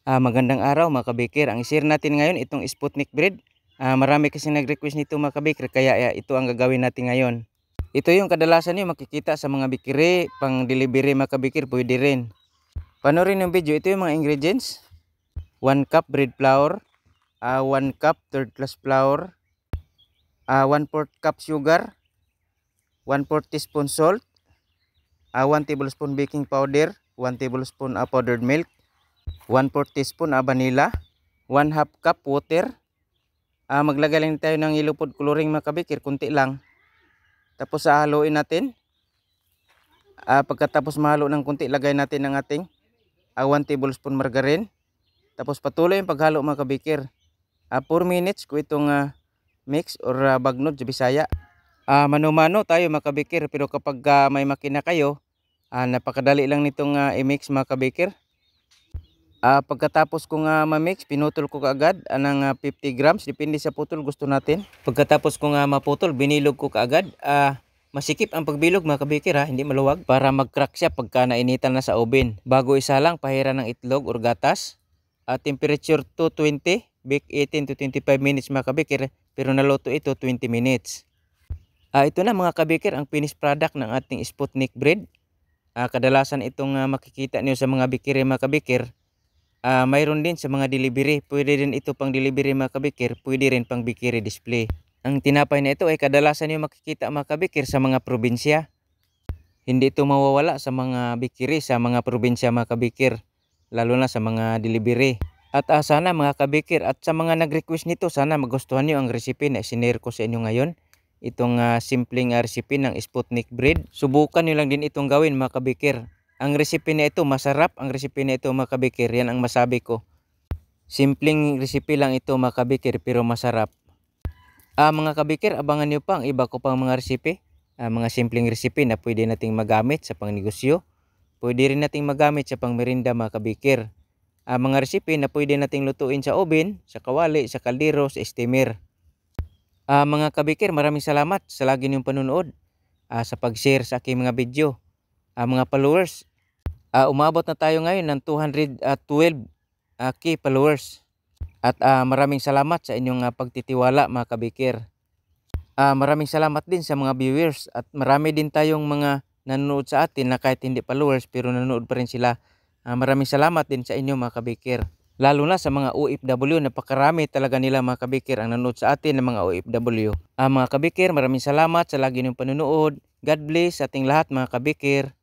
Magandang araw mga kabikir. Ang share natin ngayon itong Sputnik breed. Marami kasi nag-request nito mga kabikir, kaya ito ang gagawin natin ngayon. Ito yung kadalasan nyo makikita sa mga bikiri, pang delivery mga kabikir, pwede rin. Panoorin yung video. Ito yung mga ingredients. 1 cup bread flour, 1 cup third class flour, 1/4 cup sugar, 1/4 teaspoon salt, 1 tablespoon baking powder, 1 tablespoon powdered milk, 1/4 teaspoon vanilla, 1/2 cup water. Maglagay lang tayo ng yellow food coloring mga kabikir, kunti lang. Tapos haluin natin. Pagkatapos mahalo ng kunti, lagay natin ang ating 1 tablespoon margarine. Tapos patuloy yung paghalo mga kabikir. 4 minutes ko itong mix or bagnod sa Bisaya. Mano-mano tayo mga kabikir, pero kapag may makina kayo, napakadali lang nitong i-mix mga kabikir. Pagkatapos kong ma-mix, pinutol ko kaagad ng 50 grams, depende sa putol gusto natin. Pagkatapos kong maputol, binilog ko kaagad. Masikip ang pagbilog mga kabikir, hindi maluwag, para mag-crack siya pagka nainitan na sa oven. Bago isalang, pahira ng itlog or gatas. Temperature 220, bake 18 to 25 minutes mga kabikir, pero naluto ito 20 minutes. Ito na mga kabikir ang finished product ng ating Sputnik bread. Kadalasan itong makikita niyo sa mga bikiri mga kabikir. Mayroon din sa mga delivery. Pwede din ito pang delivery mga kabikir, pwede rin pang bikiri display. Ang tinapay na ito ay kadalasan nyo makikita mga kabikir sa mga probinsya. Hindi ito mawawala sa mga bikiri sa mga probinsya mga kabikir, lalo na sa mga delivery. At sana mga kabikir, at sa mga nag-request nito, sana magustuhan nyo ang recipe na isinare ko sa inyo ngayon. Itong simpleng recipe ng Sputnik bread. Subukan nyo lang din itong gawin mga kabikir. Ang recipe na ito masarap, ang recipe na ito mga kabikir, yan ang masabi ko. Simpleng recipe lang ito mga kabikir, pero masarap. Mga kabikir, abangan nyo pa ang iba ko pang mga recipe. Mga simpleng recipe na pwede nating magamit sa pangnegosyo. Pwede rin nating magamit sa pangmerinda mga kabikir. Mga recipe na pwede nating lutuin sa oven, sa kawali, sa kaldero, sa steamer. Mga kabikir, maraming salamat sa lagi niyong panunood, sa pag-share sa aking mga video. Mga followers, umabot na tayo ngayon ng 212k followers. At maraming salamat sa inyong pagtitiwala mga kabikir. Maraming salamat din sa mga viewers, at marami din tayong mga nanonood sa atin na kahit hindi followers pero nanonood pa rin sila. Maraming salamat din sa inyo mga kabikir. Lalo na sa mga OFW, napakarami talaga nila mga kabikir ang nanonood sa atin ng mga OFW. Mga kabikir, maraming salamat sa lagi niyong panunood. God bless sa ating lahat mga kabikir.